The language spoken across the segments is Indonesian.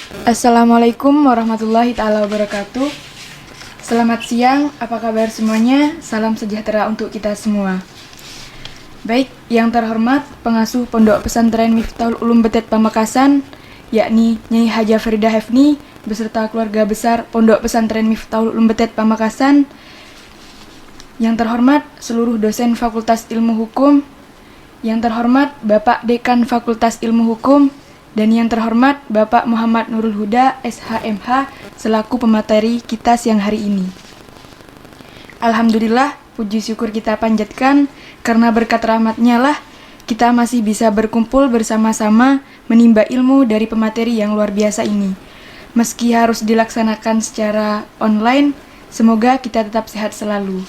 Assalamualaikum warahmatullahi ta'ala wabarakatuh. Selamat siang, apa kabar semuanya? Salam sejahtera untuk kita semua. Baik, yang terhormat pengasuh Pondok Pesantren Miftahul Ulum Betet Pamekasan, yakni Nyai Haja Faridah Hefni, beserta keluarga besar Pondok Pesantren Miftahul Ulum Betet Pamekasan. Yang terhormat seluruh dosen Fakultas Ilmu Hukum, yang terhormat Bapak Dekan Fakultas Ilmu Hukum, dan yang terhormat Bapak Muhammad Nurul Huda, SHMH, selaku pemateri kita siang hari ini. Alhamdulillah, puji syukur kita panjatkan, karena berkat rahmatnya lah, kita masih bisa berkumpul bersama-sama menimba ilmu dari pemateri yang luar biasa ini. Meski harus dilaksanakan secara online, semoga kita tetap sehat selalu.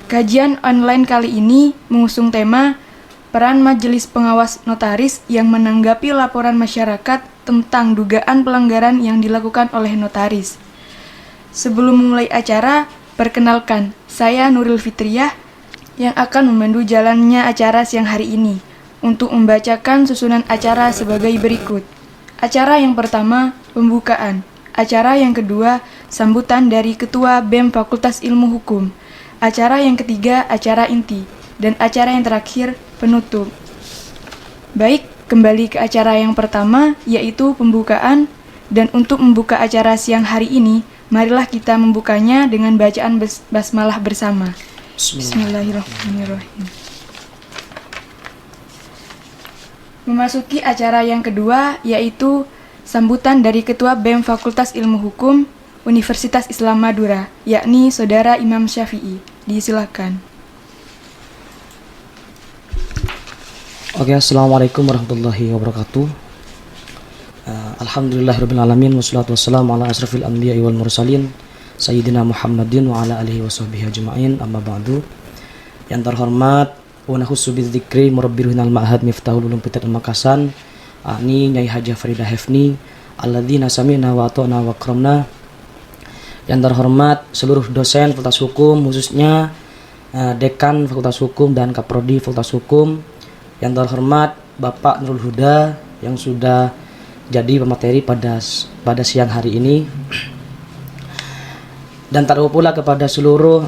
Kajian online kali ini mengusung tema peran Majelis Pengawas Notaris yang menanggapi laporan masyarakat tentang dugaan pelanggaran yang dilakukan oleh notaris. Sebelum memulai acara, perkenalkan, saya Nuril Fitriyah yang akan memandu jalannya acara siang hari ini untuk membacakan susunan acara sebagai berikut. Acara yang pertama, pembukaan. Acara yang kedua, sambutan dari Ketua BEM Fakultas Ilmu Hukum. Acara yang ketiga, acara inti. Dan acara yang terakhir, penutup. Baik, kembali ke acara yang pertama, yaitu pembukaan. Dan untuk membuka acara siang hari ini, marilah kita membukanya dengan bacaan basmalah bersama. Bismillahirrahmanirrahim. Memasuki acara yang kedua, yaitu sambutan dari Ketua BEM Fakultas Ilmu Hukum Universitas Islam Madura, yakni Saudara Imam Syafi'i. Disilakan. Oke, assalamualaikum warahmatullahi wabarakatuh. Alhamdulillahirabbil alamin wassalatu wassalamu ala asrafil anbiya'i wal mursalin sayyidina Muhammadin wa ala alihi washabbihi ajma'in, amma ba'du. Yang terhormat wa nahussu bidzikri murabbir Hunal Ma'had Miftahul Ulum Betet Pamekasan, ani Nyai Haja Faridah Hefni, alladzina sami'na wa ata'na wa akramna. Yang terhormat seluruh dosen Fakultas Hukum, khususnya Dekan Fakultas Hukum dan Kaprodi Fakultas Hukum. Yang terhormat Bapak Nurul Huda yang sudah jadi pemateri pada siang hari ini. Dan tak lupa pula kepada seluruh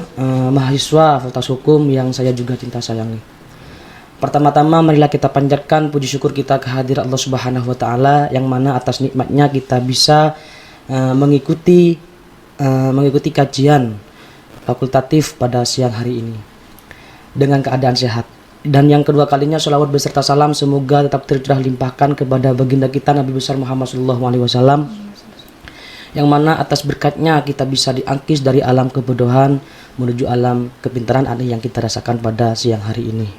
mahasiswa Fakultas Hukum yang saya juga cinta sayangi. Pertama-tama marilah kita panjatkan puji syukur kita kehadirat Allah Subhanahu wa taala, yang mana atas nikmatnya kita bisa mengikuti kajian fakultatif pada siang hari ini dengan keadaan sehat. Dan yang kedua kalinya, sholawat beserta salam semoga tetap tercurah limpahkan kepada baginda kita Nabi besar Muhammad SAW, yang mana atas berkatnya kita bisa diangkis dari alam kebodohan menuju alam kepintaran aneh yang kita rasakan pada siang hari ini.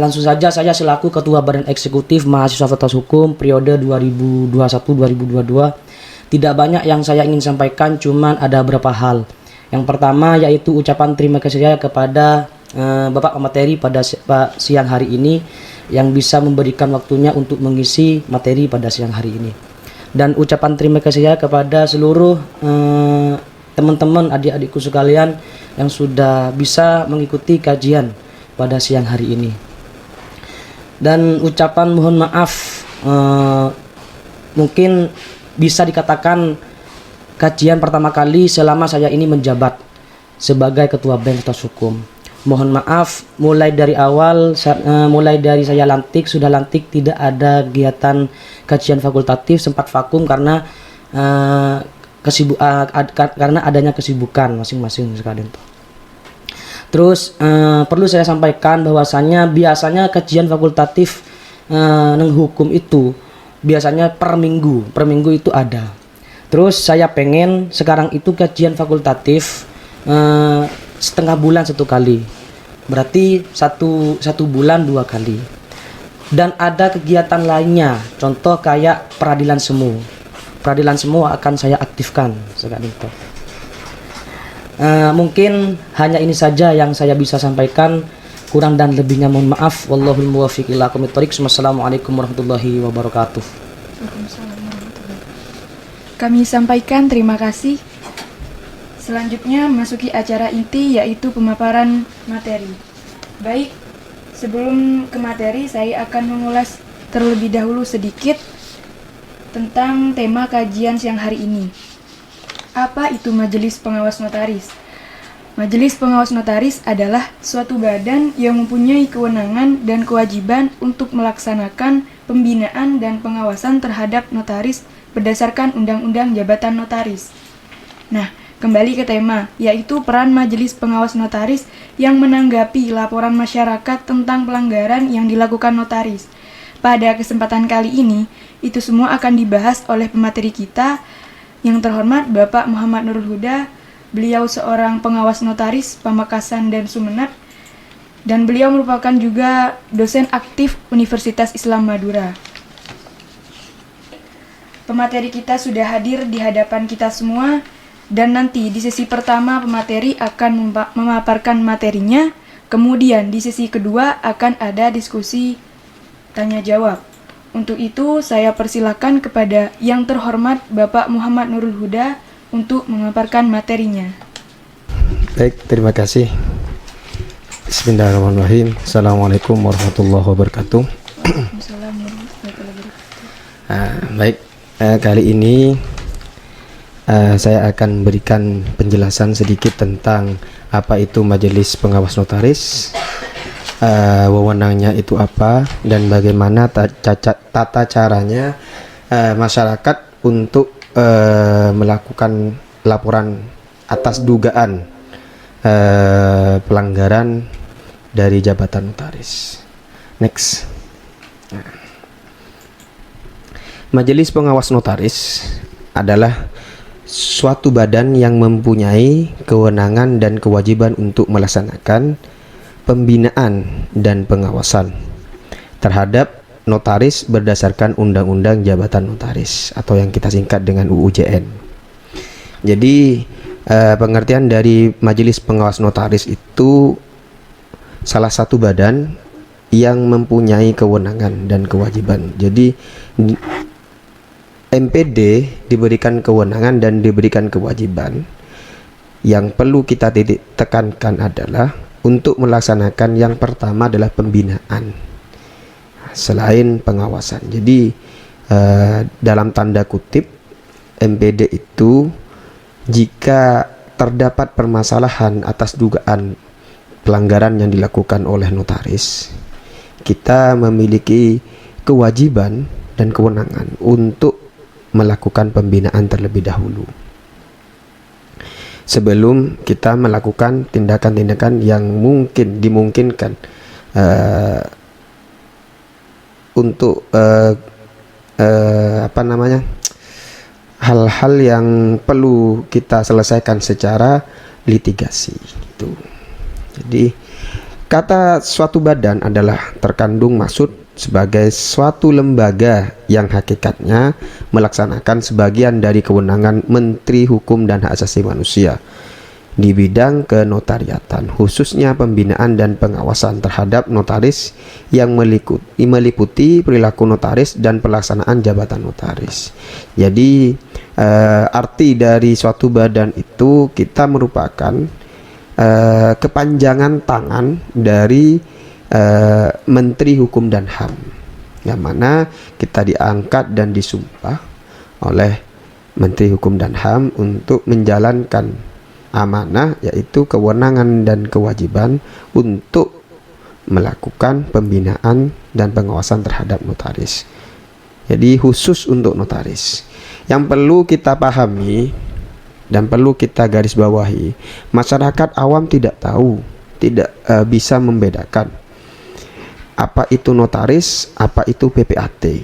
Langsung saja, saya selaku Ketua Badan Eksekutif Mahasiswa Fakultas Hukum periode 2021-2022, tidak banyak yang saya ingin sampaikan, cuman ada beberapa hal. Yang pertama yaitu ucapan terima kasih saya kepada Bapak pemateri pada siang hari ini yang bisa memberikan waktunya untuk mengisi materi pada siang hari ini. Dan ucapan terima kasih saya kepada seluruh teman-teman adik-adikku sekalian yang sudah bisa mengikuti kajian pada siang hari ini. Dan ucapan mohon maaf, mungkin bisa dikatakan kajian pertama kali selama saya ini menjabat sebagai Ketua BEM Fakultas Hukum. Mohon maaf, mulai dari saya sudah lantik tidak ada kegiatan kajian fakultatif, sempat vakum karena karena adanya kesibukan masing-masing sekalian. Terus perlu saya sampaikan bahwasanya biasanya kajian fakultatif hukum itu biasanya per minggu itu ada. Terus saya pengen sekarang itu kajian fakultatif setengah bulan satu kali, berarti satu bulan dua kali. Dan ada kegiatan lainnya, contoh kayak peradilan semu akan saya aktifkan sekarang itu. Mungkin hanya ini saja yang saya bisa sampaikan, kurang dan lebihnya mohon maaf. Wallahul muwaffiq ila aqwamit thoriq. Wassalamualaikum warahmatullahi wabarakatuh. Kami sampaikan terima kasih. Selanjutnya masuki acara inti, yaitu pemaparan materi. Baik, sebelum ke materi saya akan mengulas terlebih dahulu sedikit tentang tema kajian siang hari ini. Apa itu Majelis Pengawas Notaris? Majelis Pengawas Notaris adalah suatu badan yang mempunyai kewenangan dan kewajiban untuk melaksanakan pembinaan dan pengawasan terhadap notaris berdasarkan Undang-Undang Jabatan Notaris. Nah, kembali ke tema, yaitu peran Majelis Pengawas Notaris yang menanggapi laporan masyarakat tentang pelanggaran yang dilakukan notaris. Pada kesempatan kali ini, itu semua akan dibahas oleh pemateri kita yang terhormat Bapak Muhammad Nurul Huda. Beliau seorang pengawas notaris Pamekasan dan Sumeneb, dan beliau merupakan juga dosen aktif Universitas Islam Madura. Pemateri kita sudah hadir di hadapan kita semua, dan nanti di sesi pertama pemateri akan memaparkan materinya, kemudian di sesi kedua akan ada diskusi tanya jawab. Untuk itu saya persilakan kepada yang terhormat Bapak Muhammad Nurul Huda untuk memaparkan materinya. Baik, terima kasih. Bismillahirrahmanirrahim. Assalamualaikum warahmatullahi wabarakatuh. Waalaikumsalam warahmatullahi wabarakatuh. Baik, kali ini saya akan berikan penjelasan sedikit tentang apa itu Majelis Pengawas Notaris, wewenangnya itu apa, dan bagaimana tata caranya masyarakat untuk melakukan laporan atas dugaan pelanggaran dari jabatan notaris. Next. Majelis Pengawas Notaris adalah suatu badan yang mempunyai kewenangan dan kewajiban untuk melaksanakan pembinaan dan pengawasan terhadap notaris berdasarkan Undang-Undang Jabatan Notaris atau yang kita singkat dengan UU-JN. Jadi pengertian dari Majelis Pengawas Notaris itu salah satu badan yang mempunyai kewenangan dan kewajiban. Jadi MPD diberikan kewenangan dan diberikan kewajiban. Yang perlu kita tekankan adalah untuk melaksanakan yang pertama adalah pembinaan selain pengawasan. Jadi dalam tanda kutip MPD itu jika terdapat permasalahan atas dugaan pelanggaran yang dilakukan oleh notaris, kita memiliki kewajiban dan kewenangan untuk melakukan pembinaan terlebih dahulu sebelum kita melakukan tindakan-tindakan yang dimungkinkan untuk hal-hal yang perlu kita selesaikan secara litigasi gitu. Jadi kata suatu badan adalah terkandung maksud sebagai suatu lembaga yang hakikatnya melaksanakan sebagian dari kewenangan Menteri Hukum dan Hak Asasi Manusia di bidang kenotariatan, khususnya pembinaan dan pengawasan terhadap notaris yang meliputi perilaku notaris dan pelaksanaan jabatan notaris. Jadi arti dari suatu badan itu kita merupakan kepanjangan tangan dari Menteri Hukum dan HAM, yang mana kita diangkat dan disumpah oleh Menteri Hukum dan HAM untuk menjalankan amanah, yaitu kewenangan dan kewajiban untuk melakukan pembinaan dan pengawasan terhadap notaris. Jadi khusus untuk notaris. Yang perlu kita pahami dan perlu kita garis bawahi, masyarakat awam tidak tahu, tidak bisa membedakan apa itu notaris, apa itu PPAT.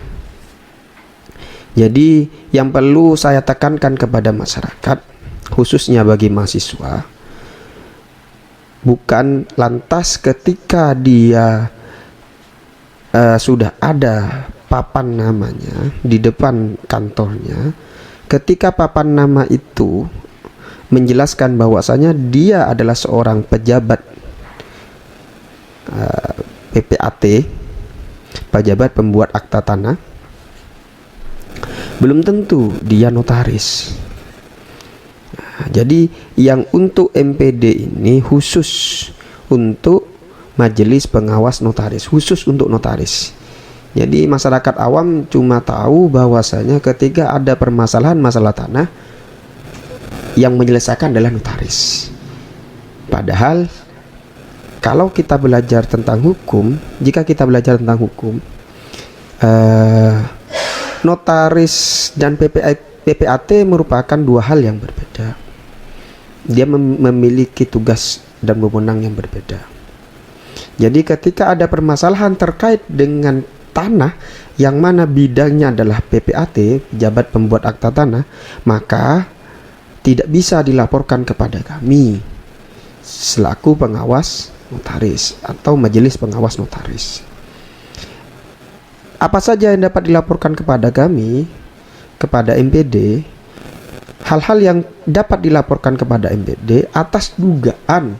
Jadi yang perlu saya tekankan kepada masyarakat, khususnya bagi mahasiswa, bukan lantas ketika dia sudah ada papan namanya di depan kantornya, ketika papan nama itu menjelaskan bahwasanya dia adalah seorang pejabat PPAT, pejabat pembuat akta tanah, belum tentu dia notaris. Jadi yang untuk MPD ini khusus untuk Majelis Pengawas Notaris, khusus untuk notaris. Jadi masyarakat awam cuma tahu bahwasanya ketika ada permasalahan masalah tanah, yang menyelesaikan adalah notaris. Padahal kalau kita belajar tentang hukum, jika kita belajar tentang hukum, notaris dan PPAT merupakan dua hal yang berbeda. Dia memiliki tugas dan wewenang yang berbeda. Jadi ketika ada permasalahan terkait dengan tanah yang mana bidangnya adalah PPAT, pejabat pembuat akta tanah, maka tidak bisa dilaporkan kepada kami selaku pengawas notaris atau majelis pengawas notaris. Apa saja yang dapat dilaporkan kepada kami, kepada MPD, hal-hal yang dapat dilaporkan kepada MPD atas dugaan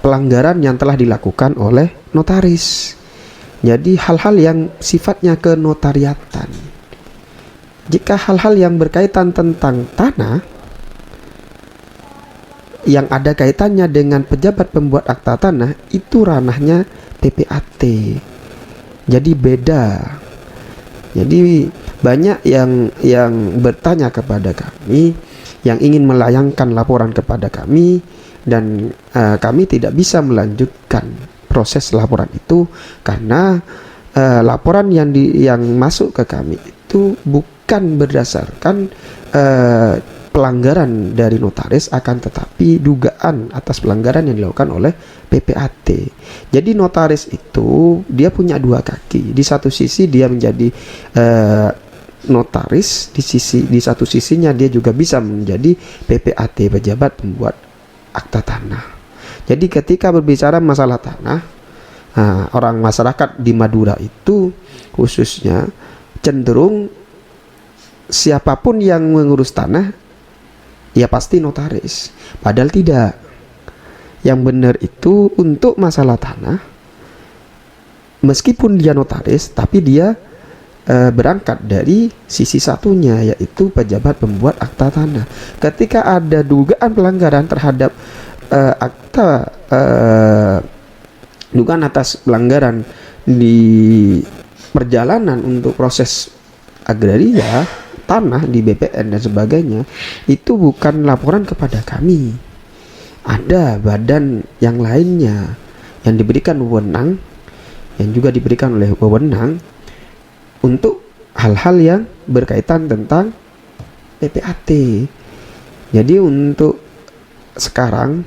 pelanggaran yang telah dilakukan oleh notaris. Jadi hal-hal yang sifatnya kenotariatan. Jika hal-hal yang berkaitan tentang tanah yang ada kaitannya dengan pejabat pembuat akta tanah, itu ranahnya PPAT. Jadi beda. Jadi banyak yang bertanya kepada kami, yang ingin melayangkan laporan kepada kami, dan kami tidak bisa melanjutkan proses laporan itu karena laporan yang masuk ke kami itu bukan berdasarkan pelanggaran dari notaris, akan tetapi dugaan atas pelanggaran yang dilakukan oleh PPAT. Jadi notaris itu dia punya dua kaki. Di satu sisi dia menjadi notaris, di satu sisinya dia juga bisa menjadi PPAT, pejabat pembuat akta tanah. Jadi ketika berbicara masalah tanah, orang masyarakat di Madura itu khususnya cenderung siapapun yang mengurus tanah ya pasti notaris. Padahal tidak. Yang benar itu untuk masalah tanah, meskipun dia notaris, tapi dia berangkat dari sisi satunya, yaitu pejabat pembuat akta tanah. Ketika ada dugaan pelanggaran terhadap dugaan atas pelanggaran di perjalanan untuk proses agraria, tanah di BPN dan sebagainya, itu bukan laporan kepada kami. Ada badan yang lainnya yang diberikan wewenang, yang juga diberikan oleh wewenang untuk hal-hal yang berkaitan tentang PPAT. Jadi untuk sekarang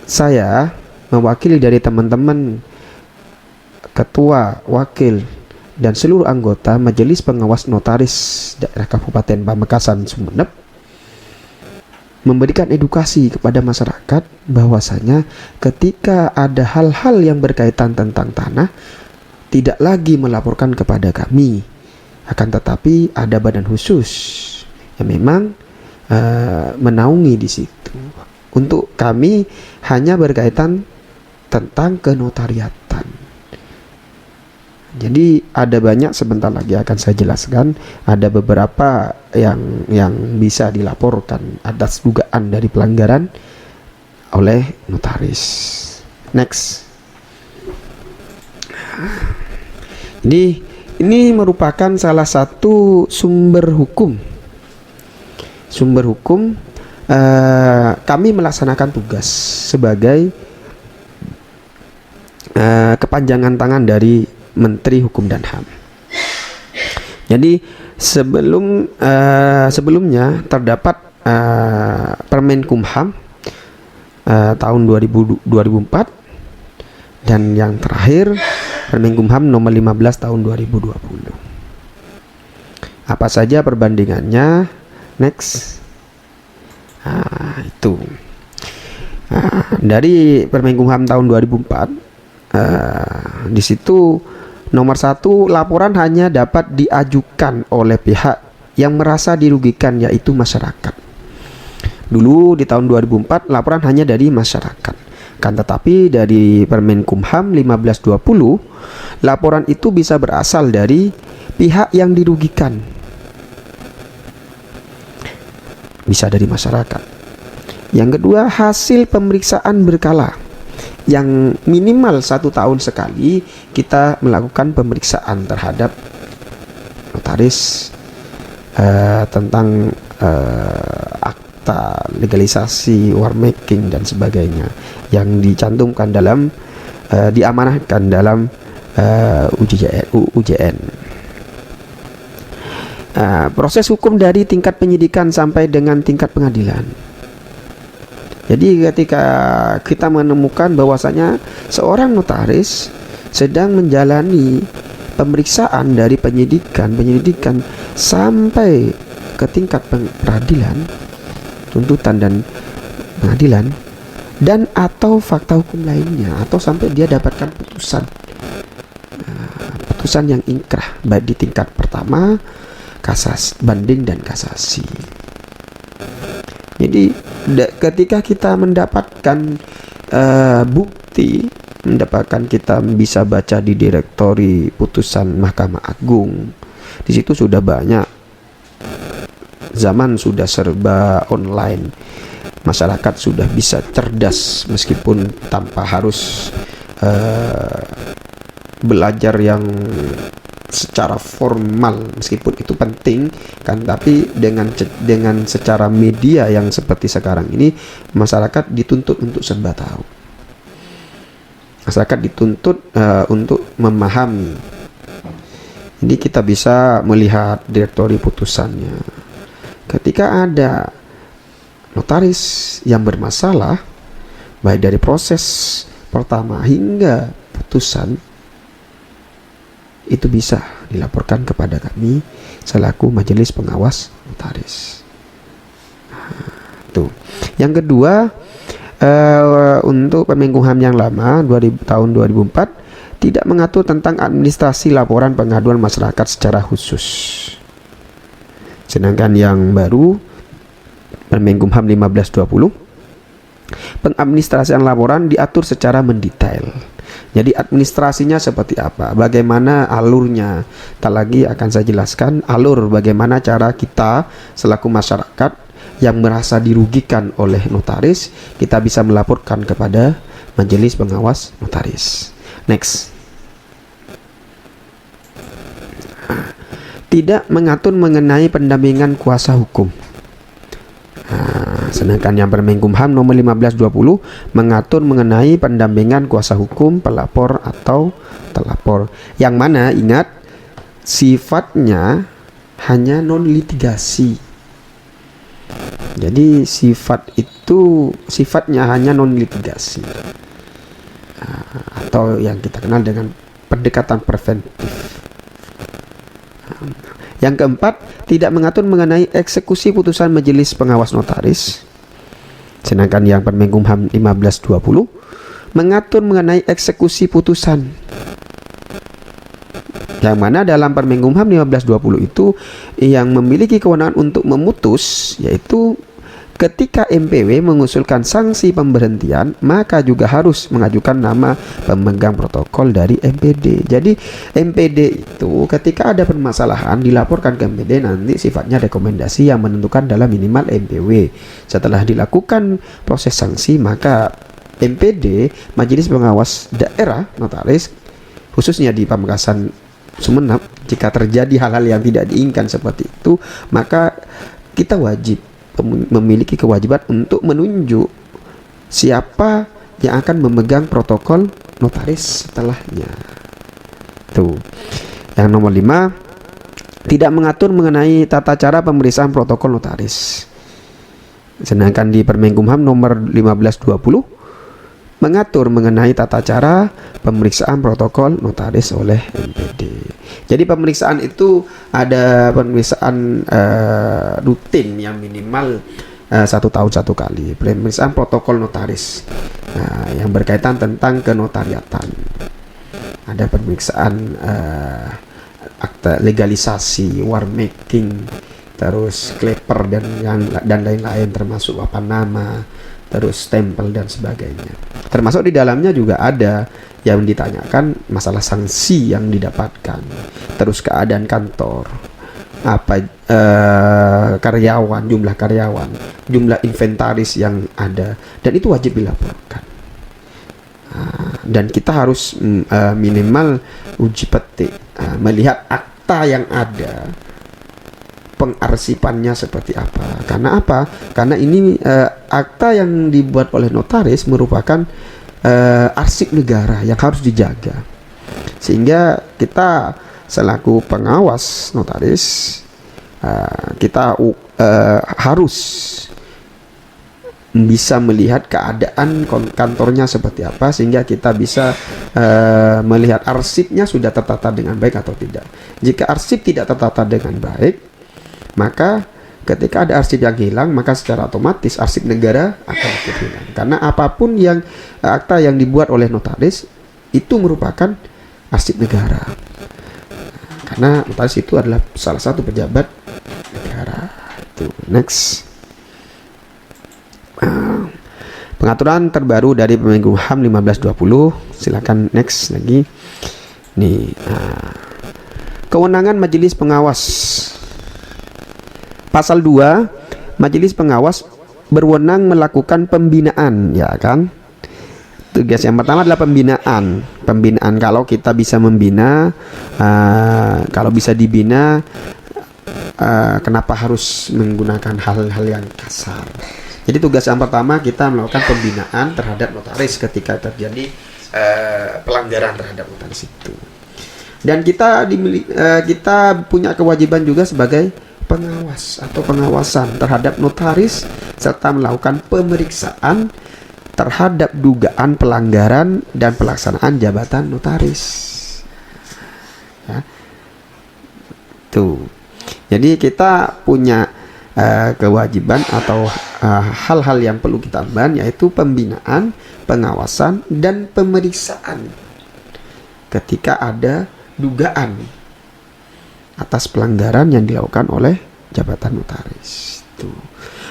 saya mewakili dari teman-teman ketua, wakil, dan seluruh anggota Majelis Pengawas Notaris Daerah Kabupaten Pamekasan Sumeneb memberikan edukasi kepada masyarakat bahwasanya ketika ada hal-hal yang berkaitan tentang tanah, tidak lagi melaporkan kepada kami, akan tetapi ada badan khusus yang memang menaungi di situ. Untuk kami hanya berkaitan tentang kenotariatan. Jadi ada banyak, sebentar lagi akan saya jelaskan, ada beberapa yang bisa dilaporkan atas dugaan dari pelanggaran oleh notaris. Next. Jadi ini merupakan salah satu sumber hukum. Kami melaksanakan tugas sebagai kepanjangan tangan dari Menteri Hukum dan HAM. Jadi sebelumnya terdapat Permenkumham tahun 2004, dan yang terakhir Permenkumham nomor 15 tahun 2020. Apa saja perbandingannya? Next. Itu dari Permenkumham tahun 2004, di situ nomor 1, laporan hanya dapat diajukan oleh pihak yang merasa dirugikan, yaitu masyarakat. Dulu di tahun 2004 laporan hanya dari masyarakat. Kan tetapi dari Permenkumham 1520, laporan itu bisa berasal dari pihak yang dirugikan. Bisa dari masyarakat. Yang kedua, hasil pemeriksaan berkala. yang minimal 1 tahun sekali kita melakukan pemeriksaan terhadap notaris tentang akta legalisasi, war making dan sebagainya yang dicantumkan dalam diamanahkan dalam UJN. Proses hukum dari tingkat penyidikan sampai dengan tingkat pengadilan. Jadi ketika kita menemukan bahwasanya seorang notaris sedang menjalani pemeriksaan dari penyidikan sampai ke tingkat peradilan, tuntutan dan pengadilan, dan atau fakta hukum lainnya, atau sampai dia dapatkan putusan yang ingkrah baik di tingkat pertama, kasasi, banding dan kasasi. Jadi ketika kita mendapatkan bukti, kita bisa baca di direktori putusan Mahkamah Agung. Di situ sudah banyak, zaman sudah serba online, masyarakat sudah bisa cerdas meskipun tanpa harus belajar yang secara formal, meskipun itu penting kan, tapi dengan secara media yang seperti sekarang ini, masyarakat dituntut untuk serba tahu. Masyarakat dituntut untuk memahami. Jadi kita bisa melihat direktori putusannya. Ketika ada notaris yang bermasalah, baik dari proses pertama hingga putusan, itu bisa dilaporkan kepada kami selaku majelis pengawas notaris. Tuh. Yang kedua, untuk Permen Kumham yang lama tahun 2004 tidak mengatur tentang administrasi laporan pengaduan masyarakat secara khusus. Sedangkan yang baru Permen Kumham 1520, pengadministrasian laporan diatur secara mendetail. Jadi administrasinya seperti apa, bagaimana alurnya. Tak lagi akan saya jelaskan alur bagaimana cara kita selaku masyarakat yang merasa dirugikan oleh notaris, kita bisa melaporkan kepada majelis pengawas notaris. Next. Tidak mengatur mengenai pendampingan kuasa hukum. Sedangkan yang Permen Kumham nomor 1520 mengatur mengenai pendampingan kuasa hukum pelapor atau terlapor, yang mana ingat sifatnya hanya non litigasi. Jadi sifatnya hanya non litigasi, atau yang kita kenal dengan pendekatan preventif. Yang keempat, tidak mengatur mengenai eksekusi putusan majelis pengawas notaris. Sedangkan yang Permen Kumham 1520 mengatur mengenai eksekusi putusan. Yang mana dalam Permen Kumham 1520 itu yang memiliki kewenangan untuk memutus, yaitu ketika MPW mengusulkan sanksi pemberhentian, maka juga harus mengajukan nama pemegang protokol dari MPD. Jadi MPD itu ketika ada permasalahan dilaporkan ke MPD, nanti sifatnya rekomendasi yang menentukan dalam minimal MPW. Setelah dilakukan proses sanksi, maka MPD, Majelis Pengawas Daerah Notaris, khususnya di Pamekasan Sumeneb, jika terjadi hal-hal yang tidak diinginkan seperti itu, maka kita wajib memiliki kewajiban untuk menunjuk siapa yang akan memegang protokol notaris setelahnya. Tuh. Yang nomor 5, tidak mengatur mengenai tata cara pemeriksaan protokol notaris. Sedangkan di Permen Kumham nomor 1520 mengatur mengenai tata cara pemeriksaan protokol notaris oleh MPD. Jadi pemeriksaan itu ada pemeriksaan rutin yang minimal 1 tahun 1 kali. Pemeriksaan protokol notaris yang berkaitan tentang kenotariatan. Ada pemeriksaan akta legalisasi, war making, terus kleper dan lain-lain, termasuk papan nama, terus stempel dan sebagainya. Termasuk di dalamnya juga ada yang ditanyakan masalah sanksi yang didapatkan, terus keadaan kantor, karyawan, jumlah karyawan, jumlah inventaris yang ada, dan itu wajib dilaporkan. Dan kita harus minimal uji petik, melihat akta yang ada, pengarsipannya seperti apa. Karena apa? Karena ini akta yang dibuat oleh notaris merupakan arsip negara yang harus dijaga, sehingga kita selaku pengawas notaris, kita harus bisa melihat keadaan kantornya seperti apa, sehingga kita bisa melihat arsipnya sudah tertata dengan baik atau tidak. Jika arsip tidak tertata dengan baik, maka ketika ada arsip yang hilang, maka secara otomatis arsip negara akan ikut hilang. Karena apapun yang akta yang dibuat oleh notaris itu merupakan arsip negara. Karena notaris itu adalah salah satu pejabat negara. Itu next. Pengaturan terbaru dari Permen HAM 1520. Silakan next lagi. Nih, kewenangan majelis pengawas. Pasal 2, majelis pengawas berwenang melakukan pembinaan, ya kan? Tugas yang pertama adalah pembinaan. Pembinaan, kalau kita bisa membina, kalau bisa dibina, kenapa harus menggunakan hal-hal yang kasar? Jadi tugas yang pertama kita melakukan pembinaan terhadap notaris ketika terjadi pelanggaran terhadap notaris itu. Dan kita punya kewajiban juga sebagai pengawas atau pengawasan terhadap notaris, serta melakukan pemeriksaan terhadap dugaan pelanggaran dan pelaksanaan jabatan notaris. Ya. Tuh. Jadi kita punya kewajiban atau hal-hal yang perlu kita lakukan, yaitu pembinaan, pengawasan, dan pemeriksaan ketika ada dugaan atas pelanggaran yang dilakukan oleh jabatan notaris. Tuh.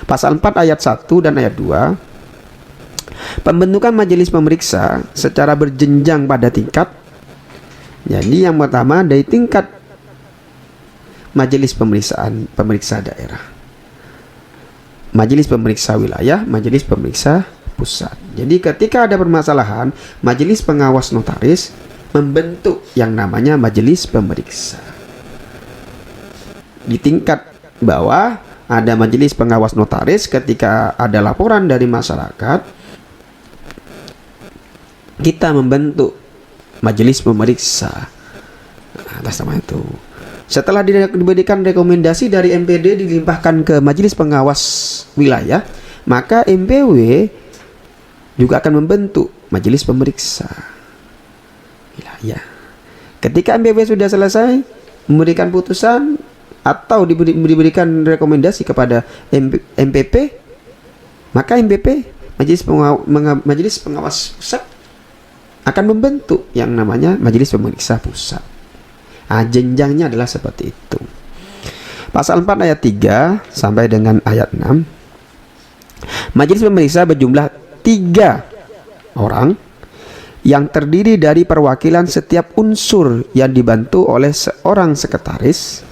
Pasal 4 ayat 1 dan ayat 2, pembentukan majelis pemeriksa secara berjenjang pada tingkat. Jadi yang pertama dari tingkat majelis pemeriksa daerah, majelis pemeriksa wilayah, majelis pemeriksa pusat. Jadi ketika ada permasalahan, majelis pengawas notaris membentuk yang namanya majelis pemeriksa. Di tingkat bawah ada majelis pengawas notaris. Ketika ada laporan dari masyarakat, kita membentuk majelis pemeriksa atas nama itu. Setelah diberikan rekomendasi dari MPD dilimpahkan ke majelis pengawas wilayah, maka MPW juga akan membentuk majelis pemeriksa wilayah. Ketika MPW sudah selesai memberikan putusan atau diberikan rekomendasi kepada MPP, maka MPP, majelis pengawas pusat, akan membentuk yang namanya majelis pemeriksa pusat. Jenjangnya adalah seperti itu. Pasal 4 ayat 3 sampai dengan ayat 6, majelis pemeriksa berjumlah 3 orang yang terdiri dari perwakilan setiap unsur yang dibantu oleh seorang sekretaris.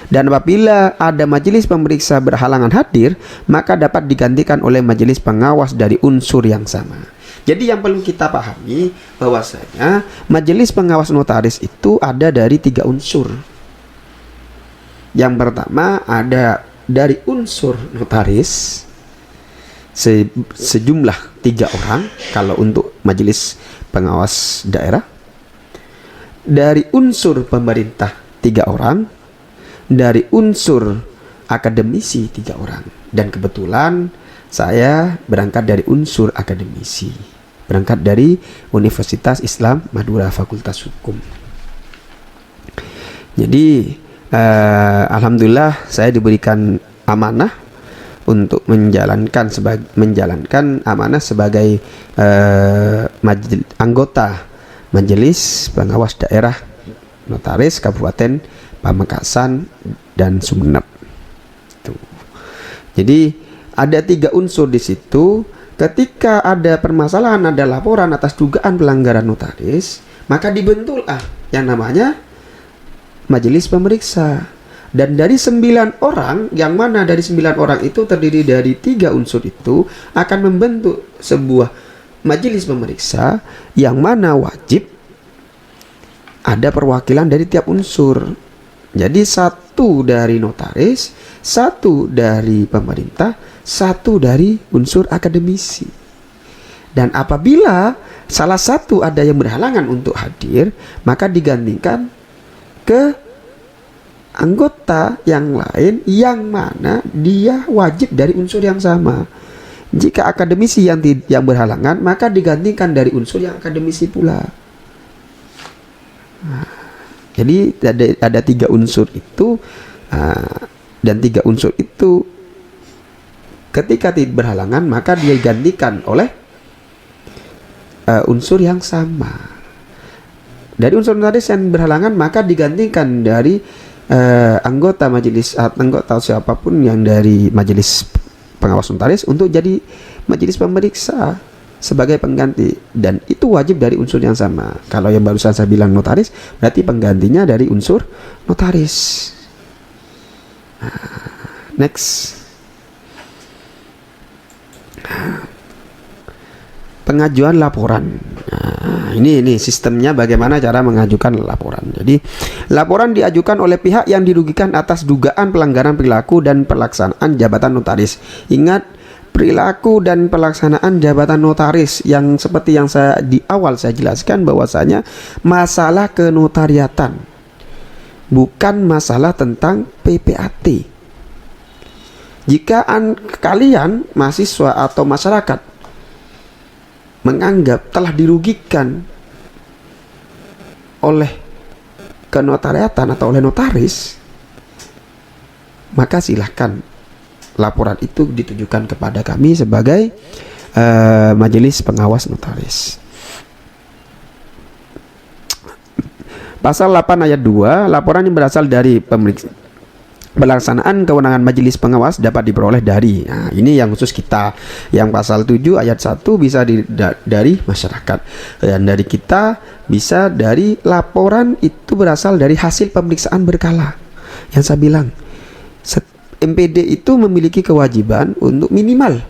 Dan apabila ada majelis pemeriksa berhalangan hadir, maka dapat digantikan oleh majelis pengawas dari unsur yang sama. Jadi yang perlu kita pahami bahwasanya majelis pengawas notaris itu ada dari 3 unsur. Yang pertama ada dari unsur notaris sejumlah 3 orang kalau untuk majelis pengawas daerah. Dari unsur pemerintah 3 orang. Dari unsur akademisi 3 orang. Dan kebetulan saya berangkat dari unsur akademisi, berangkat dari Universitas Islam Madura Fakultas Hukum. Jadi alhamdulillah saya diberikan amanah untuk menjalankan amanah sebagai anggota Majelis Pengawas Daerah Notaris Kabupaten Pamekasan dan Sumeneb. Tuh. Jadi ada 3 unsur di situ. Ketika ada permasalahan, ada laporan atas dugaan pelanggaran notaris, maka dibentuklah yang namanya majelis pemeriksa. Dan dari 9 orang, yang mana dari 9 orang itu terdiri dari 3 unsur itu, akan membentuk sebuah majelis pemeriksa yang mana wajib ada perwakilan dari tiap unsur. Jadi satu dari notaris, satu dari pemerintah, satu dari unsur akademisi. Dan apabila salah satu ada yang berhalangan untuk hadir, maka digantikan ke anggota yang lain yang mana dia wajib dari unsur yang sama. Jika akademisi yang berhalangan, maka digantikan dari unsur yang akademisi pula. Nah, jadi ada 3 unsur itu, dan 3 unsur itu ketika berhalangan maka dia digantikan oleh unsur yang sama. Dari unsur notaris yang berhalangan maka digantikan dari anggota majelis, anggota siapapun yang dari majelis pengawas notaris untuk jadi majelis pemeriksa sebagai pengganti, dan itu wajib dari unsur yang sama. Kalau yang barusan saya bilang notaris, berarti penggantinya dari unsur notaris. Next, pengajuan laporan. Ini sistemnya bagaimana cara mengajukan laporan. Jadi laporan diajukan oleh pihak yang dirugikan atas dugaan pelanggaran perilaku dan pelaksanaan jabatan notaris. Ingat, perilaku dan pelaksanaan jabatan notaris yang seperti yang di awal saya jelaskan, bahwasanya masalah kenotariatan, bukan masalah tentang PPAT. Jika kalian mahasiswa atau masyarakat menganggap telah dirugikan oleh kenotariatan atau oleh notaris, maka silahkan laporan itu ditujukan kepada kami sebagai majelis pengawas notaris. Pasal 8 ayat 2, laporan yang berasal dari pelaksanaan kewenangan majelis pengawas dapat diperoleh dari, nah, ini yang khusus kita. Yang pasal 7 ayat 1 bisa dari masyarakat, dan dari kita bisa dari laporan itu berasal dari hasil pemeriksaan berkala. Yang saya bilang, MPD itu memiliki kewajiban untuk minimal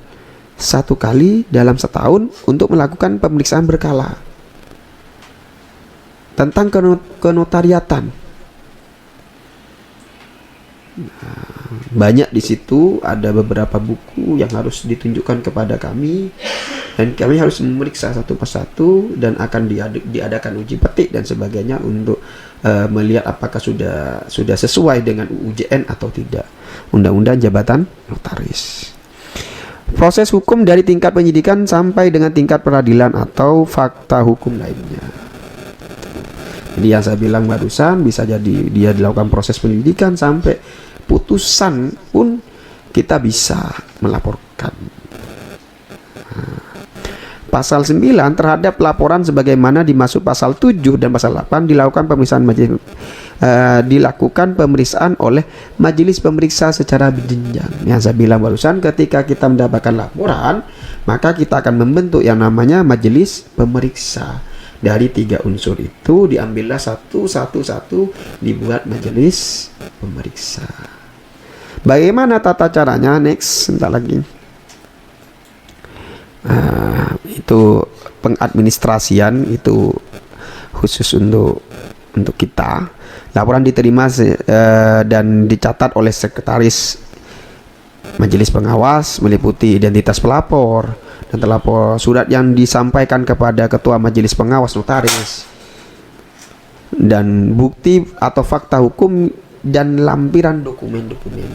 1 kali dalam setahun untuk melakukan pemeriksaan berkala tentang kenotariatan. Banyak di situ, ada beberapa buku yang harus ditunjukkan kepada kami, dan kami harus memeriksa satu persatu, dan akan diadakan uji petik dan sebagainya untuk melihat apakah sudah sesuai dengan UJN atau tidak, Undang-Undang Jabatan Notaris. Proses hukum dari tingkat penyidikan sampai dengan tingkat peradilan atau fakta hukum lainnya. Jadi yang saya bilang barusan, bisa jadi dia dilakukan proses penyidikan sampai putusan pun kita bisa melaporkan. Pasal 9 terhadap laporan sebagaimana dimaksud pasal 7 dan pasal 8 dilakukan pemeriksaan oleh majelis pemeriksa secara berjenjang. Yang saya bilang barusan, ketika kita mendapatkan laporan, maka kita akan membentuk yang namanya majelis pemeriksa. Dari 3 unsur itu diambillah satu, dibuat majelis pemeriksa. Bagaimana tata caranya? Next, sebentar lagi. Itu pengadministrasian itu khusus untuk kita. Laporan diterima dan dicatat oleh sekretaris majelis pengawas, meliputi identitas pelapor dan terlapor, surat yang disampaikan kepada ketua majelis pengawas notaris, dan bukti atau fakta hukum dan lampiran dokumen-dokumen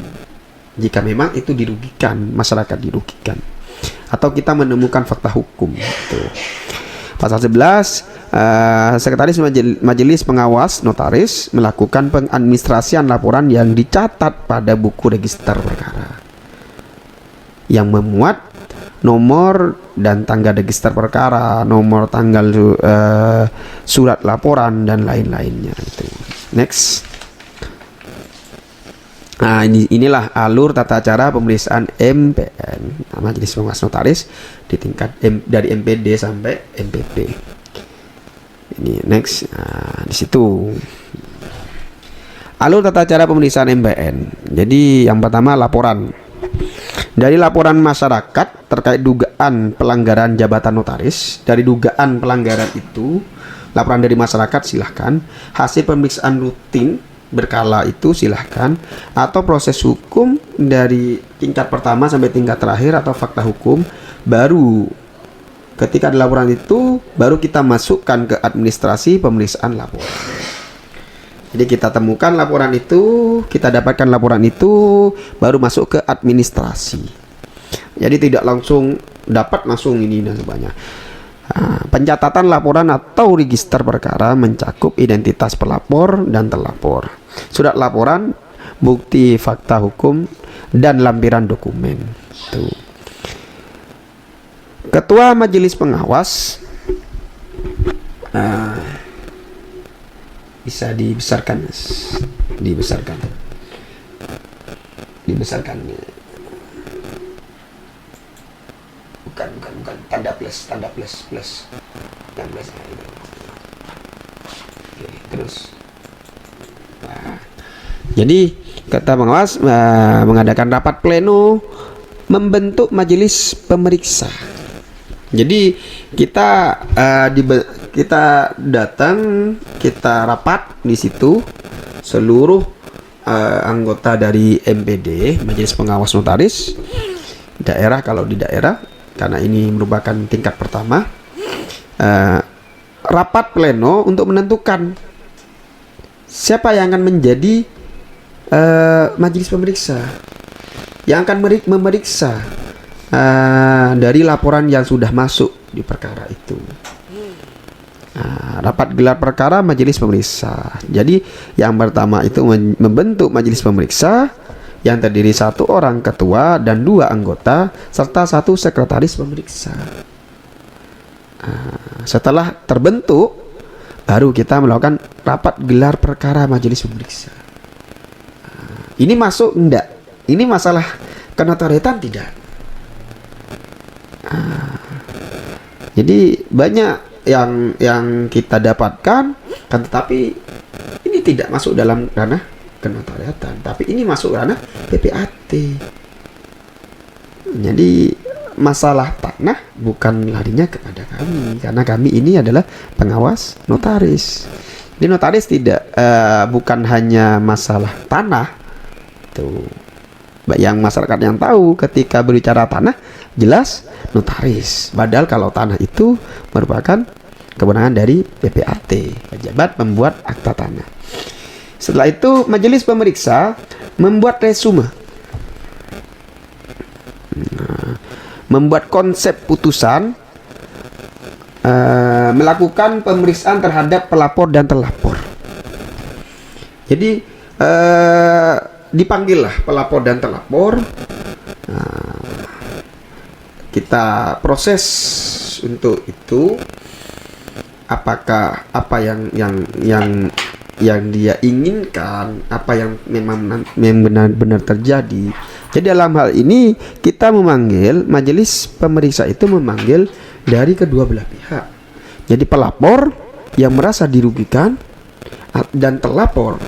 jika memang itu dirugikan, masyarakat dirugikan, atau kita menemukan fakta hukum gitu. Pasal 11, sekretaris majelis pengawas notaris melakukan pengadministrasian laporan yang dicatat pada buku register perkara yang memuat nomor dan tanggal register perkara, nomor tanggal surat laporan dan lain-lainnya itu. Next. Nah, inilah alur tata cara pemeriksaan MPN, Majelis Pengawas Notaris, di tingkat dari MPD sampai MPP. Ini next. Nah, di situ alur tata cara pemeriksaan MPN. Jadi yang pertama laporan. Dari laporan masyarakat terkait dugaan pelanggaran jabatan notaris, dari dugaan pelanggaran itu, laporan dari masyarakat silahkan, hasil pemeriksaan rutin berkala itu silahkan, atau proses hukum dari tingkat pertama sampai tingkat terakhir atau fakta hukum, baru ketika ada laporan itu baru kita masukkan ke administrasi pemeriksaan laporan. Jadi kita temukan laporan itu, kita dapatkan laporan itu, baru masuk ke administrasi. Jadi tidak langsung dapat langsung ini dan sebagainya. Pencatatan laporan atau register perkara mencakup identitas pelapor dan terlapor, surat laporan, bukti fakta hukum, dan lampiran dokumen. Tuh. Ketua Majelis Pengawas bisa dibesarkan, bukan tanda plus yang plus itu. Oke, terus jadi kata pengawas mengadakan rapat pleno membentuk majelis pemeriksa. Jadi kita kita datang, kita rapat di situ, seluruh anggota dari MPD, Majelis Pengawas Notaris daerah, kalau di daerah, karena ini merupakan tingkat pertama, rapat pleno untuk menentukan siapa yang akan menjadi majelis pemeriksa yang akan memeriksa dari laporan yang sudah masuk di perkara itu. Rapat gelar perkara majelis pemeriksa. Jadi yang pertama itu membentuk majelis pemeriksa yang terdiri 1 orang ketua dan 2 anggota serta 1 sekretaris pemeriksa. Setelah terbentuk, baru kita melakukan rapat gelar perkara majelis pemeriksa. Ini masuk enggak? Ini masalah kenotariatan tidak? Jadi banyak yang kita dapatkan, kan, tetapi ini tidak masuk dalam ranah kenotariatan, tapi ini masuk ranah PPAT. Jadi masalah tanah bukan larinya kepada kami, karena kami ini adalah pengawas notaris. Jadi notaris tidak bukan hanya masalah tanah tuh. Yang masyarakat yang tahu ketika berbicara tanah jelas notaris. Padahal kalau tanah itu merupakan kewenangan dari PPAT, pejabat pembuat akta tanah. Setelah itu majelis pemeriksa membuat resume, membuat konsep putusan, melakukan pemeriksaan terhadap pelapor dan terlapor. Jadi dipanggillah pelapor dan terlapor. Kita proses untuk itu, apakah apa yang dia inginkan, apa yang memang benar-benar terjadi. Jadi dalam hal ini kita memanggil, majelis pemeriksa itu memanggil dari kedua belah pihak. Jadi pelapor yang merasa dirugikan dan terlapor.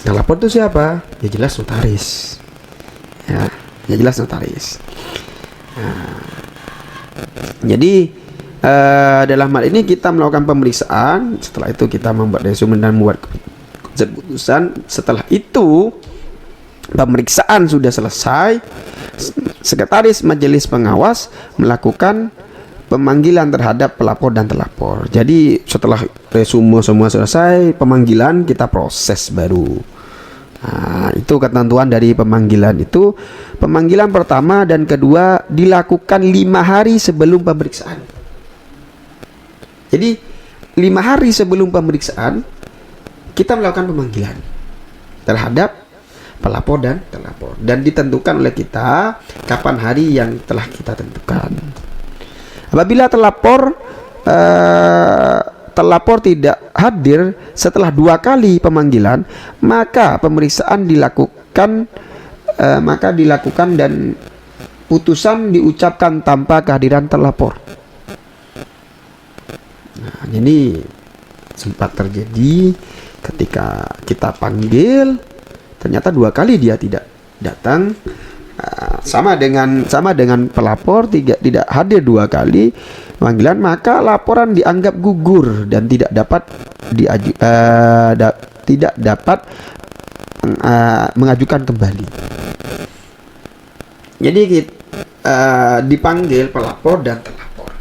Terlapor itu siapa? Ya jelas notaris. Ya jelas notaris. Jadi dalam hal ini kita melakukan pemeriksaan. Setelah itu kita membuat resume dan membuat konsep putusan. Setelah itu pemeriksaan sudah selesai, sekretaris majelis pengawas melakukan pemanggilan terhadap pelapor dan terlapor. Jadi setelah resume semua selesai, pemanggilan kita proses baru. Itu ketentuan dari pemanggilan itu. Pemanggilan pertama dan kedua dilakukan 5 hari sebelum pemeriksaan. Jadi 5 hari sebelum pemeriksaan kita melakukan pemanggilan terhadap pelapor dan terlapor, dan ditentukan oleh kita kapan hari yang telah kita tentukan. Apabila terlapor tidak hadir setelah 2 kali pemanggilan, maka pemeriksaan dilakukan dan putusan diucapkan tanpa kehadiran terlapor. Jadi sempat terjadi ketika kita panggil, ternyata 2 kali dia tidak datang. sama dengan pelapor tidak hadir 2 kali pemanggilan, maka laporan dianggap gugur dan tidak dapat mengajukan kembali. Jadi dipanggil pelapor dan terlapor.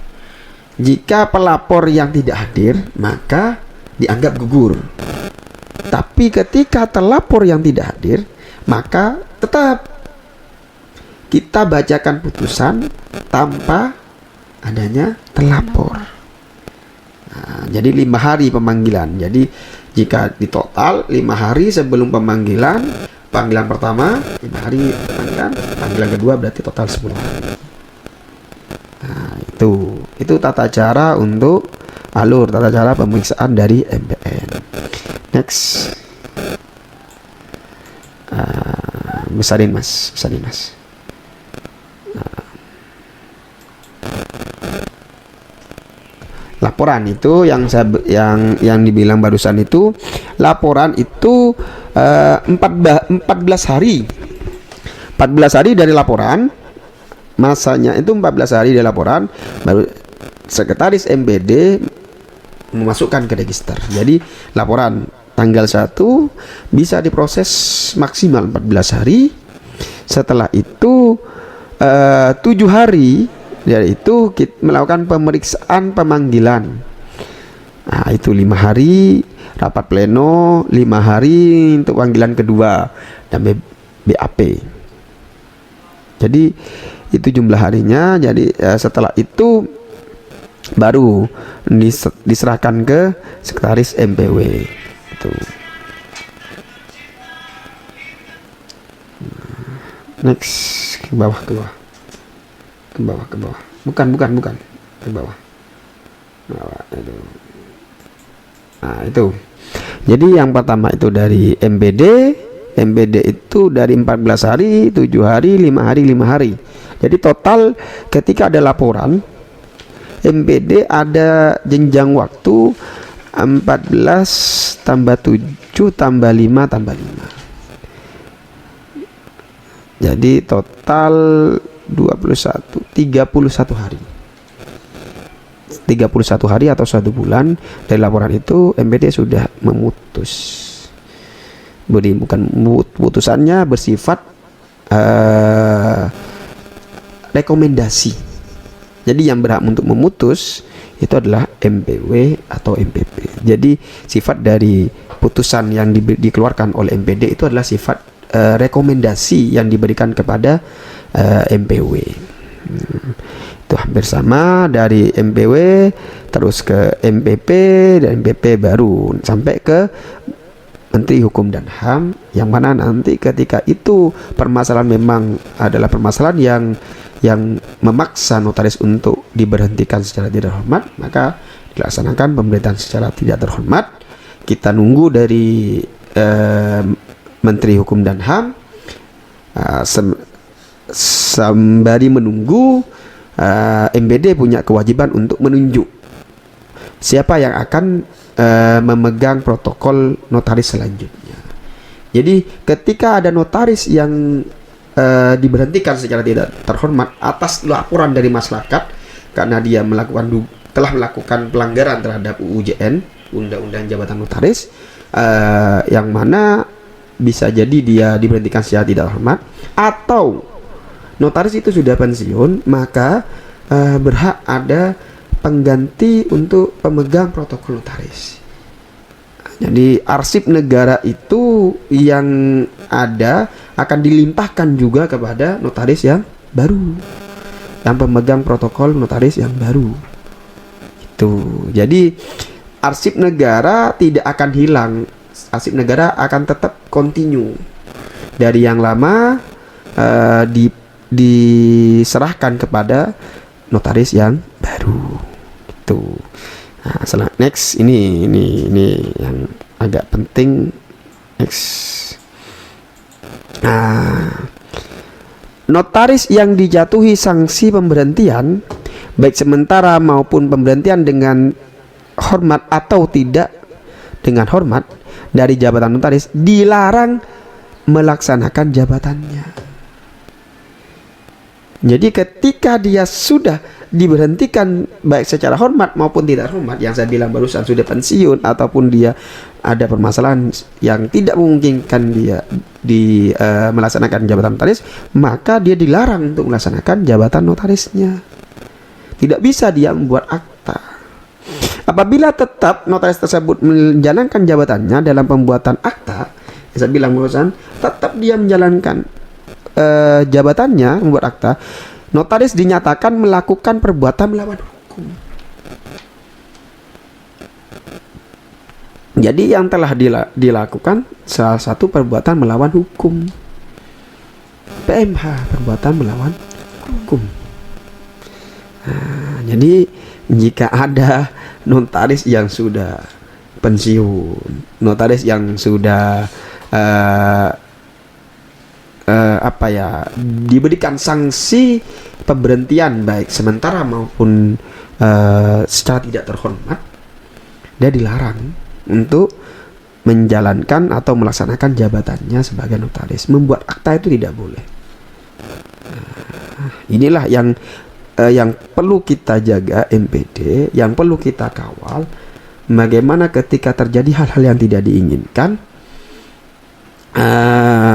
Jika pelapor yang tidak hadir, maka dianggap gugur. Tapi ketika terlapor yang tidak hadir, maka tetap kita bacakan putusan tanpa adanya terlapor. Nah, jadi 5 hari pemanggilan. Jadi jika di total 5 hari sebelum pemanggilan pertama 5 hari panggilan kedua berarti total 10 hari. Nah, itu tata cara untuk tata cara pemeriksaan dari MPN. Next, besarin mas. Laporan itu yang dibilang barusan itu, laporan itu 14 hari. 14 hari dari laporan, masanya itu 14 hari dari laporan, baru sekretaris MPD memasukkan ke register. Jadi laporan tanggal 1 bisa diproses maksimal 14 hari. Setelah itu 7 hari yaitu kita melakukan pemeriksaan pemanggilan. Nah, itu 5 hari rapat pleno, 5 hari untuk panggilan kedua dan BAP. Jadi itu jumlah harinya. Jadi setelah itu baru diserahkan ke sekretaris MPW. Itu. Next, ke bawah. Bukan. Ke bawah. Itu. Nah, itu. Jadi yang pertama itu dari MPD itu dari 14 hari, 7 hari, 5 hari. Jadi total ketika ada laporan MPD ada jenjang waktu 14 tambah 7 tambah 5 tambah 5. Jadi total 31 hari. 31 hari atau 1 bulan dari laporan itu MPD sudah memutus. Bukan putusannya bersifat rekomendasi. Jadi yang berhak untuk memutus itu adalah MPW atau MPP. Jadi sifat dari putusan yang dikeluarkan oleh MPD itu adalah sifat rekomendasi yang diberikan kepada MPW. Itu hampir sama dari MPW terus ke MPP dan MPP baru sampai ke Menteri Hukum dan HAM, yang mana nanti ketika itu permasalahan memang adalah permasalahan yang memaksa notaris untuk diberhentikan secara tidak terhormat, maka dilaksanakan pemberhentian secara tidak terhormat. Kita nunggu dari Menteri Hukum dan HAM, sembari menunggu MPD punya kewajiban untuk menunjuk siapa yang akan memegang protokol notaris selanjutnya. Jadi ketika ada notaris yang diberhentikan secara tidak terhormat atas laporan dari masyarakat karena dia telah melakukan pelanggaran terhadap UUJN, Undang-Undang Jabatan Notaris, yang mana bisa jadi dia diberhentikan secara tidak terhormat, atau notaris itu sudah pensiun, maka berhak ada pengganti untuk pemegang protokol notaris. Jadi arsip negara itu yang ada akan dilimpahkan juga kepada notaris yang baru, yang pemegang protokol notaris yang baru. Itu. Jadi arsip negara tidak akan hilang. Arsip negara akan tetap continue. Dari yang lama diserahkan kepada notaris yang baru. Itu. Nah, next ini yang agak penting. Next. Nah, notaris yang dijatuhi sanksi pemberhentian baik sementara maupun pemberhentian dengan hormat atau tidak dengan hormat dari jabatan notaris dilarang melaksanakan jabatannya. Jadi ketika dia sudah diberhentikan baik secara hormat maupun tidak hormat, yang saya bilang barusan sudah pensiun ataupun dia ada permasalahan yang tidak memungkinkan dia melaksanakan jabatan notaris, maka dia dilarang untuk melaksanakan jabatan notarisnya. Tidak bisa dia membuat akta. Apabila tetap notaris tersebut menjalankan jabatannya dalam pembuatan akta, saya bilang barusan, tetap dia menjalankan jabatannya membuat akta, notaris dinyatakan melakukan perbuatan melawan hukum. Jadi yang telah dilakukan salah satu perbuatan melawan hukum. PMH, perbuatan melawan hukum. Nah, jadi jika ada notaris yang sudah pensiun, notaris yang sudah diberikan sanksi pemberhentian baik sementara maupun secara tidak terhormat, dia dilarang untuk menjalankan atau melaksanakan jabatannya sebagai notaris. Membuat akta itu tidak boleh. Inilah yang perlu kita jaga MPD, yang perlu kita kawal. Bagaimana ketika terjadi hal-hal yang tidak diinginkan,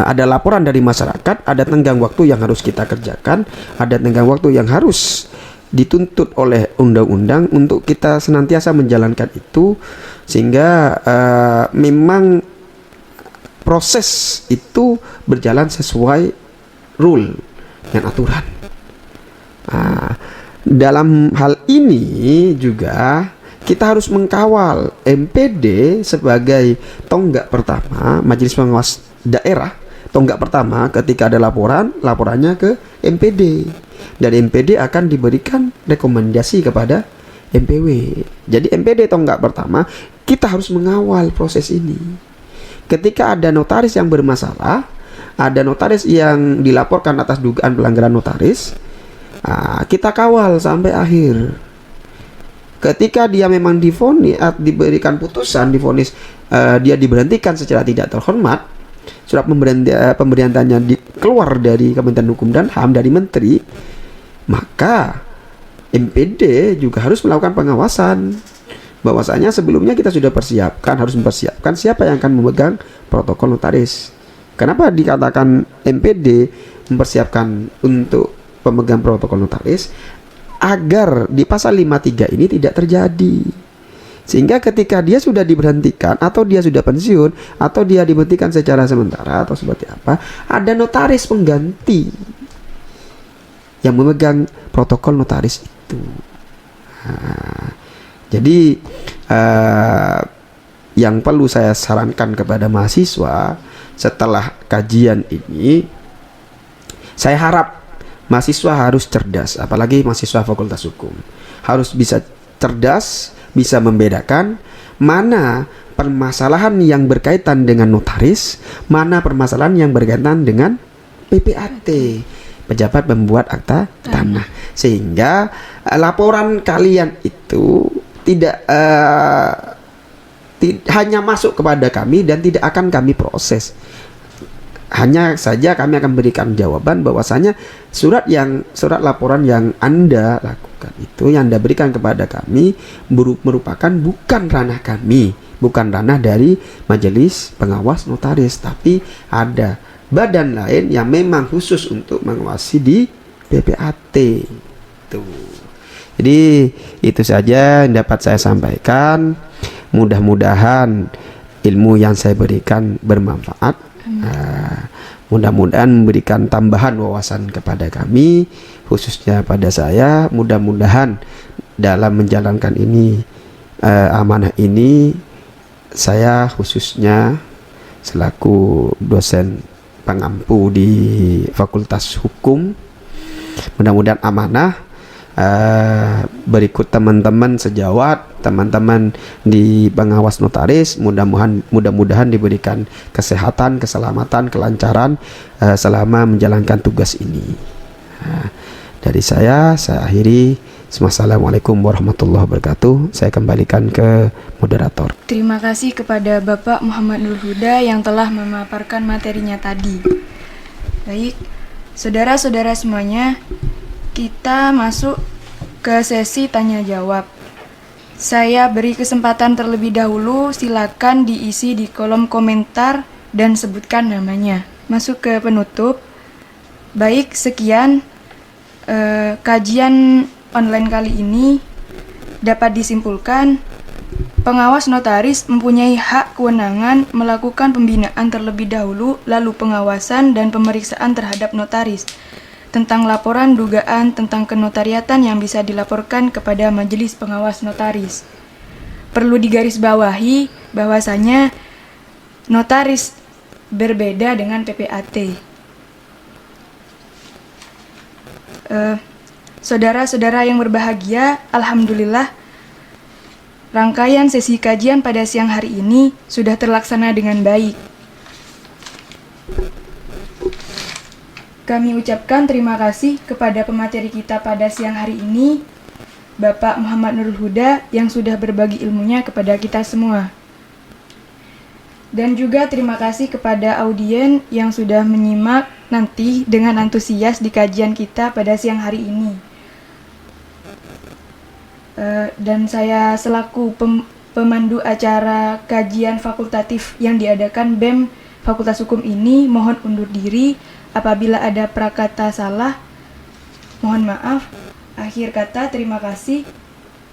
ada laporan dari masyarakat, ada tenggang waktu yang harus kita kerjakan, ada tenggang waktu yang harus dituntut oleh undang-undang untuk kita senantiasa menjalankan itu, sehingga memang proses itu berjalan sesuai rule dan aturan. Dalam hal ini juga kita harus mengkawal MPD sebagai tonggak pertama, Majelis Pengawas Daerah, tonggak pertama ketika ada laporannya ke MPD, dan MPD akan diberikan rekomendasi kepada MPW. Jadi MPD tonggak pertama, kita harus mengawal proses ini. Ketika ada notaris yang bermasalah, ada notaris yang dilaporkan atas dugaan pelanggaran notaris, kita kawal sampai akhir. Ketika dia memang divonis, diberikan putusan, divonis dia diberhentikan secara tidak terhormat, surat pemberhentiannya keluar dari Kementerian Hukum dan HAM, dari Menteri, maka MPD juga harus melakukan pengawasan. Bahwasanya sebelumnya kita sudah harus mempersiapkan siapa yang akan memegang protokol notaris. Kenapa dikatakan MPD mempersiapkan untuk pemegang protokol notaris? Agar di pasal 53 ini tidak terjadi. Sehingga ketika dia sudah diberhentikan, atau dia sudah pensiun, atau dia diberhentikan secara sementara atau seperti apa, ada notaris pengganti yang memegang protokol notaris itu. Jadi yang perlu saya sarankan kepada mahasiswa setelah kajian ini, saya harap mahasiswa harus cerdas, apalagi mahasiswa Fakultas Hukum. Harus bisa cerdas, bisa membedakan mana permasalahan yang berkaitan dengan notaris, mana permasalahan yang berkaitan dengan PPAT, pejabat pembuat akta tanah. Sehingga laporan kalian itu tidak hanya masuk kepada kami dan tidak akan kami proses. Hanya saja kami akan berikan jawaban bahwasanya surat laporan yang Anda lakukan itu, yang Anda berikan kepada kami, merupakan bukan ranah kami, bukan ranah dari Majelis Pengawas Notaris, tapi ada badan lain yang memang khusus untuk mengawasi di PPAT. Jadi itu saja yang dapat saya sampaikan. Mudah-mudahan ilmu yang saya berikan bermanfaat. Mudah-mudahan memberikan tambahan wawasan kepada kami, khususnya pada saya. Mudah-mudahan dalam menjalankan ini, amanah ini, saya khususnya selaku dosen pengampu di Fakultas Hukum, mudah-mudahan amanah. Berikut teman-teman sejawat, teman-teman di pengawas notaris, mudah-mudahan diberikan kesehatan, keselamatan, kelancaran selama menjalankan tugas ini. Dari saya akhiri. Assalamualaikum warahmatullahi wabarakatuh. Saya kembalikan ke moderator. Terima kasih kepada Bapak Muhammad Nur Huda yang telah memaparkan materinya tadi. Baik, saudara-saudara semuanya, Kita masuk ke sesi tanya jawab. Saya beri kesempatan terlebih dahulu, silakan diisi di kolom komentar dan sebutkan namanya. Masuk ke penutup. Baik, sekian kajian online kali ini. Dapat disimpulkan, pengawas notaris mempunyai hak kewenangan melakukan pembinaan terlebih dahulu, lalu pengawasan dan pemeriksaan terhadap notaris tentang laporan dugaan tentang kenotariatan yang bisa dilaporkan kepada Majelis Pengawas Notaris. Perlu digarisbawahi bahwasanya notaris berbeda dengan PPAT. Saudara-saudara yang berbahagia, alhamdulillah rangkaian sesi kajian pada siang hari ini sudah terlaksana dengan baik. Kami ucapkan terima kasih kepada pemateri kita pada siang hari ini, Bapak Muhammad Nurul Huda, yang sudah berbagi ilmunya kepada kita semua. Dan juga terima kasih kepada audien yang sudah menyimak nanti dengan antusias di kajian kita pada siang hari ini. Dan saya selaku pemandu acara kajian fakultatif yang diadakan BEM Fakultas Hukum ini mohon undur diri. Apabila ada prakata salah, mohon maaf. Akhir kata, terima kasih.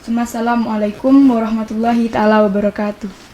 Assalamualaikum warahmatullahi taala wabarakatuh.